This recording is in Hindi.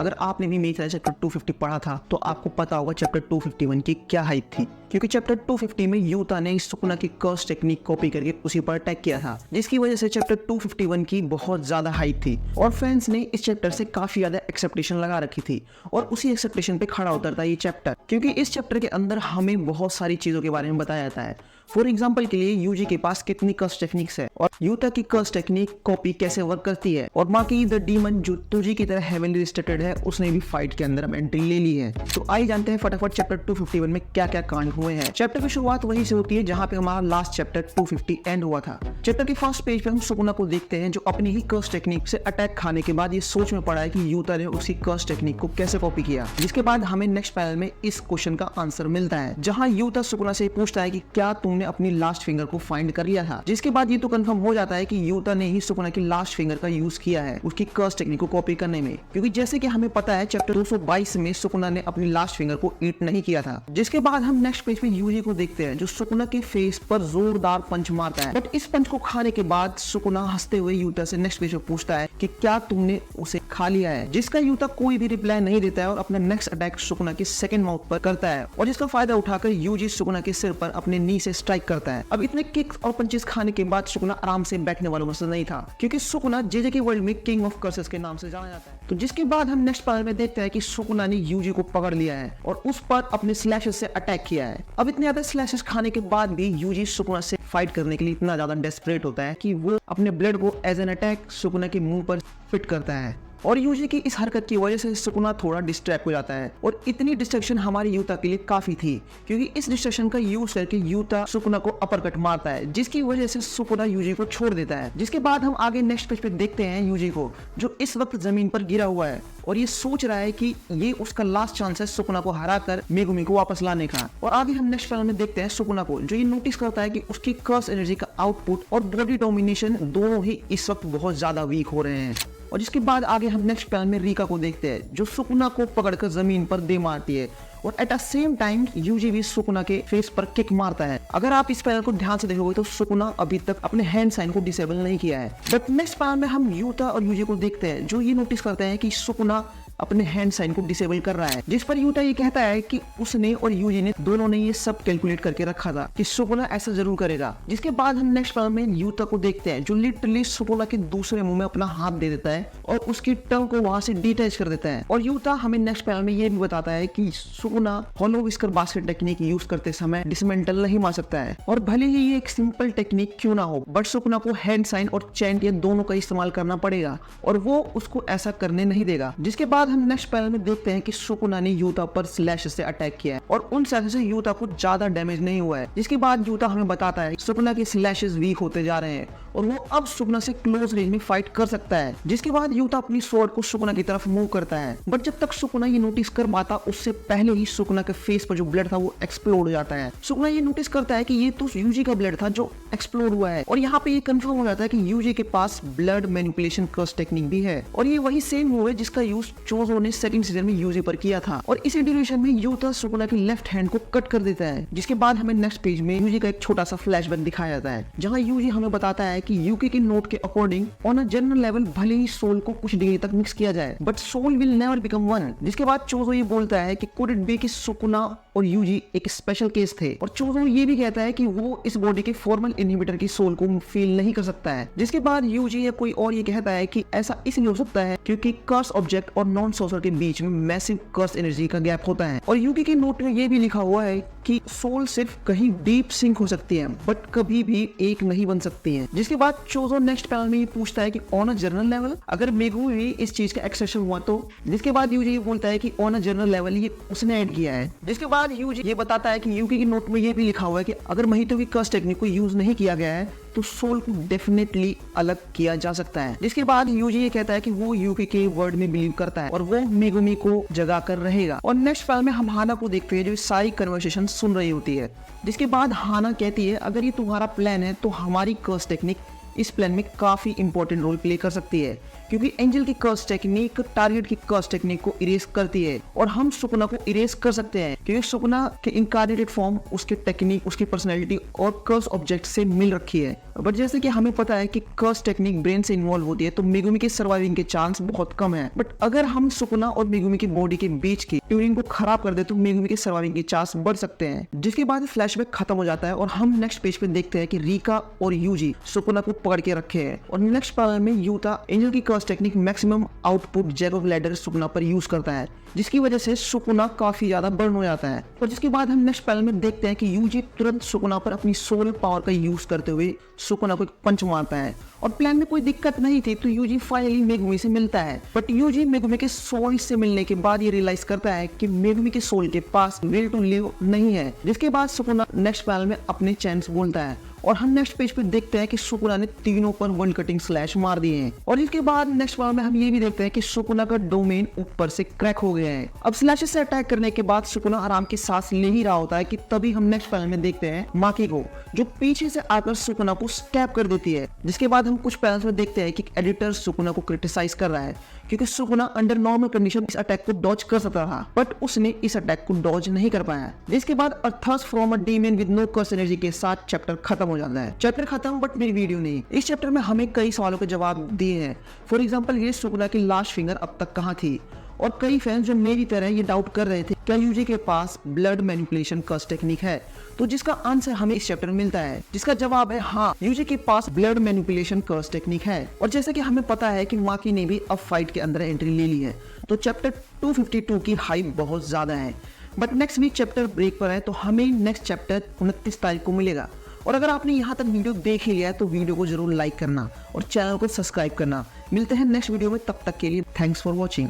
अगर आपने भी मेरे चैप्टर 250 पढ़ा था तो आपको पता होगा चैप्टर 251 की क्या हाइप थी, क्योंकि चैप्टर 250 में यूता ने सुकुना की कर्स टेक्निक कॉपी करके उसी पर अटैक किया था, जिसकी वजह से चैप्टर 251 की बहुत ज्यादा हाइप थी और फैंस ने इस चैप्टर से काफी ज्यादा एक्सपेक्टेशन लगा रखी थी और उसी एक्सपेक्टेशन पे खड़ा उतरता है ये चैप्टर, क्योंकि इस चैप्टर के अंदर हमें बहुत सारी चीजों के बारे में बताया जाता है। फॉर एग्जाम्पल के लिए यूजी के पास कितनी कर्स टेक्निक्स है और यूता की कर्स टेक्निक कॉपी कैसे वर्क करती है, और माकी द डीमन जो तुजी की तरह हेवनली रिस्ट्रिक्टेड है उसने भी फाइट के अंदर एंट्री ले ली है। तो आइए जानते हैं फटाफट चैप्टर 251 में क्या क्या कांड हुए हैं। चैप्टर की शुरुआत वहीं से होती है जहां पे हमारा लास्ट चैप्टर 250 एंड हुआ था। चैप्टर के फर्स्ट पेज पे हम सुकुना को देखते हैं जो अपनी ही कर्स टेक्निक से अटैक खाने के बाद ये सोच में पड़ा है कि यूता ने उसी कर्स टेक्निक को कैसे कॉपी किया, जिसके बाद हमें नेक्स्ट पैनल में इस क्वेश्चन का आंसर मिलता है जहां यूता सुकुना से पूछता है कि क्या तुमने अपनी लास्ट फिंगर को फाइंड कर लिया था, जिसके बाद ये तो कंफर्म हो जाता है कि यूता ने ही सुकुना की लास्ट फिंगर का यूज किया है उसकी कर्स टेक्निक को कॉपी करने में, क्योंकि जैसे कि हमें पता है चैप्टर 222 में सुकुना ने अपनी लास्ट फिंगर को ईट नहीं किया था। जिसके बाद हम नेक्स्ट पेज पे यूजी को देखते हैं जो सुकुना के फेस पर जोरदार पंच मारता है, बट इस पंच को खाने के बाद सुकुना हंसते हुए यूता से नेक्स्ट पेज पे पूछता है कि क्या तुमने उसे खा लिया है, जिसका यूता कोई भी रिप्लाई नहीं देता है और अपना नेक्स्ट अटैक सुकुना के सेकंड माउथ पर करता है और जिसका फायदा उठाकर यूजी सुकुना के सिर पर अपने नी से स्ट्राइक करता है। अब इतने किक्स और पंचेस खाने के बाद सुकुना आराम से बैठने वाला मसला नहीं था, क्योंकि सुकुना जेजे के वर्ल्ड में किंग ऑफ कर्सेस के नाम से जाना जाता है। तो जिसके बाद हम नेक्स्ट पैनल में देखते हैं कि सुकुना ने यूजी को पकड़ लिया है और उस पर अपने स्लैशेस से अटैक किया है। अब इतने ज्यादा स्लैशेस खाने के बाद भी यूजी सुकुना से फाइट करने के लिए इतना ज्यादा डेस्परेट होता है कि वो अपने ब्लेड को एज एन अटैक सुकुना के मुंह पर फिट करता है और यूजी की इस हरकत की वजह से सुकुना थोड़ा डिस्ट्रैक्ट हो जाता है और इतनी डिस्ट्रैक्शन हमारी यूता के लिए काफी थी, क्योंकि इस डिस्ट्रैक्शन का यूज करके यूता सुकुना को अपरकट मारता है जिसकी वजह से सुकुना यूजी को छोड़ देता है। जिसके बाद हम आगे नेक्स्ट पेज पे देखते हैं यूजी को जो इस वक्त जमीन पर गिरा हुआ है और ये सोच रहा है कि ये उसका लास्ट चांस है सुकुना को हराकर मेगुमी को वापस लाने का। और आगे हम नेक्स्ट पैनल में देखते हैं सुकुना को जो ये नोटिस करता है कि उसकी कर्स एनर्जी का आउटपुट और बॉडी डोमिनेशन दोनों ही इस वक्त बहुत ज्यादा वीक हो रहे हैं। और जिसके बाद आगे हम नेक्स्ट पैनल में रीका को देखते हैं जो सुकुना को पकड़कर जमीन पर दे मारती है और at the same time Yuji भी सुकुना के फेस पर किक मारता है। अगर आप इस पैनल को ध्यान से देखोगे तो सुकुना अभी तक अपने हैंड साइन को डिसेबल नहीं किया है, बट नेक्स्ट पैनल में हम यूता और यूजी को देखते हैं जो ये नोटिस करते हैं कि सुकुना अपने हैंड साइन को डिसेबल कर रहा है, जिस पर यूटा ये कहता है कि उसने और यूजी ने दोनों ने ये सब कैलकुलेट करके रखा था कि सुकुना ऐसा जरूर करेगा। जिसके बाद हम नेक्स्ट पैनल में यूता को देखते हैं जो लिटरली सुकुना के दूसरे मुंह में अपना हाथ दे देता है और उसकी टंग को वहां से डिटैच कर देता है। और यूता हमें नेक्स्ट पैनल में ये भी बताता है कि Sukuna hollow wicker basket technique use करते समय डिसमेंटल नहीं मार सकता है, और भले ही ये एक सिंपल टेक्निक क्यों ना हो बट सुकुना को हैंड साइन और चैंट ये दोनों का इस्तेमाल करना पड़ेगा और वो उसको ऐसा करने नहीं देगा। जिसके बाद हम नेक्स्ट पैनल में देखते हैं कि सुकुना ने यूता पर स्लैश से अटैक किया है और उन स्लैश से यूता को ज्यादा डैमेज नहीं हुआ है। जिसके बाद यूता हमें बताता है सुकुना के स्लैशेस वीक होते जा रहे हैं और वो अब सुकुना से क्लोज रेंज में फाइट कर सकता है। जिसके बाद यूता अपनी स्वॉर्ड को सुकुना की तरफ मूव करता है, बट जब तक सुकुना ये नोटिस कर पाता उससे पहले ही सुकुना के फेस पर जो ब्लड था वो एक्सप्लोड हो जाता है। सुकुना ये नोटिस करता है कि ये तो यूजी का ब्लड था जो एक्सप्लोड हुआ है और यहाँ पे ये कंफर्म हो जाता है कि यूजी के पास ब्लड मैनिपुलेशन कर्स टेक्निक भी है और ये वही सेम मूव है जिसका यूज चोजो ने सेकंड सीजन में यूजी पर किया था। और इसी ड्यूरेशन में यूता सुकुना की लेफ्ट हैंड को कट कर देता है। जिसके बाद हमें नेक्स्ट पेज में यूजी का एक छोटा सा फ्लैशबैक दिखाया जाता है जहाँ यूजी हमें बताता है कि यूके के नोट के according on a general level भले ही सोल को कुछ डिग्री तक मिक्स किया जाए but soul will never become one. जिसके बाद चोजो ये बोलता है कि कुड इट बी कि सुकुना और यूजी एक स्पेशल केस थे, और चोजो ये भी कहता है कि वो इस बॉडी के फॉर्मल इनहिबिटर की सोल को फील नहीं कर सकता है। जिसके बाद यूजी या कोई और ये कहता है कि ऐसा इसलिए हो सकता है क्योंकि कर्स ऑब्जेक्ट और नॉन सोर्सर के बीच में मैसिव कर्स एनर्जी का गैप होता है। और यूकी के नोट में ये भी लिखा हुआ है कि सोल सिर्फ कहीं डीप सिंक हो सकती है बट कभी भी एक नहीं बन सकती है। जिसके बाद चोजो नेक्स्ट पैनल में पूछता है कि ऑन अ जनरल लेवल अगर मेगुमी भी इस चीज का एक्सेप्शन हुआ तो। जिसके बाद यूजी बोलता है कि ऑन अ जनरल लेवल ये उसने ऐड किया है। जिसके बाद यूजी ये बताता है कि यूकी के नोट में ये भी लिखा हुआ है कि अगर महितो की कर्स टेक्निक को यूज नहीं किया गया है तो सोल को डेफिनेटली अलग किया जा सकता है। जिसके बाद यूजी ये कहता है कि वो यूकी के वर्ड में बिलीव करता है और वो मेगुमी को जगा कर रहेगा। और नेक्स्ट फाइल में हम हाना को देखते हैं जो सारी कन्वर्सेशन सुन रही होती है। जिसके बाद हाना कहती है अगर ये तुम्हारा प्लान है तो हमारी कर्स टेक्निक इस प्लान में काफी इंपॉर्टेंट रोल प्ले कर सकती है, क्योंकि एंजल की कर्स टेक्निक टारगेट की कर्स टेक्निक को इरेज करती है और हम सुकुना को इरेज कर सकते हैं क्योंकि सुकुना के इनकार्नेटेड फॉर्म उसके टेक्निक, उसकी पर्सनैलिटी और कर्स ऑब्जेक्ट से मिल रखी है। बट जैसे कि हमें पता है कि कर्स टेक्निक ब्रेन से इन्वॉल्व होती है तो मेगुमी के सर्वाइविंग के चांस बहुत कम है। बट अगर हम सुकुना और मेगुमी की बॉडी के बीच की ट्यूनिंग को खराब कर दे तो मेगुमी के सर्वाइविंग के चांस बढ़ सकते हैं। जिसके बाद फ्लैशबैक खत्म हो जाता है और हम नेक्स्ट पेज पे देखते हैं कि रिका और यूजी सुकुना को पकड़ के रखे हैं और नेक्स्ट पैनल में यूता एंजल की curse technique maximum output Jacob's Ladder Sukuna पर यूज करता है, जिसकी वजह से सुकुना काफी ज्यादा बर्न हो जाता है। और जिसके बाद हम नेक्स्ट पैनल में देखते हैं कि यूजी तुरंत सुकुना पर अपनी सोल पावर का यूज करते हुए सुकुना को एक पंच मारता है और प्लान में कोई दिक्कत नहीं थी तो यूजी फाइनली मेगुमी से मिलता है। बट यूजी मेगुमी के सोल से मिलने के बाद ये रियलाइज करता है कि मेगुमी के सोल के पास विल टू लिव नहीं है। जिसके बाद सुकुना नेक्स्ट पैनल में अपने चैन से बोलता है और हम नेक्स्ट पेज पे देखते हैं कि सुकुना ने तीनों पर वर्ल्ड कटिंग स्लैश मार दिए हैं। और इसके बाद नेक्स्ट पैनल में हम ये भी देखते हैं कि सुकुना का डोमेन ऊपर से क्रैक हो गया है। अब स्लैशेस से अटैक करने के बाद सुकुना आराम की सांस ले ही रहा होता है कि तभी हम नेक्स्ट पैनल में देखते हैं माकी को, जो पीछे से आकर सुकुना को स्टैब कर देती है। जिसके बाद हम कुछ पैनल्स में देखते हैं कि एडिटर सुकुना को क्रिटिसाइज कर रहा है क्योंकि सुकुना अंडर नॉर्मल कंडीशन इस अटैक को डॉज कर सकता था बट उसने इस अटैक को डॉज नहीं कर पाया। जिसके बाद births from a demon with no curse energy के साथ चैप्टर खत्म हो जाता है। चैप्टर खत्म बट मेरी वीडियो नहीं। इस चैप्टर में हमें कई सवालों के जवाब दिए हैं। फॉर एग्जाम्पल ये सुकुना की लास्ट फिंगर अब तक कहाँ थी, और कई फैंस जो मेरी तरह ये डाउट कर रहे थे क्या यूजी के पास ब्लड मैनिपुलेशन कर्स टेक्निक है, तो जिसका आंसर हमें इस चैप्टर में मिलता है, जिसका जवाब है हाँ, यूजी के पास ब्लड मैनिपुलेशन कर्स टेक्निक है। और जैसे कि हमें पता है कि माकी ने भी अब फाइट के अंदर एंट्री ले ली है तो चैप्टर 252 की हाइप बहुत ज्यादा है। But next week chapter break पर है तो हमें नेक्स्ट चैप्टर 29 तारीख को मिलेगा। और अगर आपने यहाँ तक वीडियो देख ही लिया है तो वीडियो को जरूर लाइक करना और चैनल को सब्सक्राइब करना। मिलते हैं नेक्स्ट वीडियो में, तब तक के लिए थैंक्स फॉर वॉचिंग।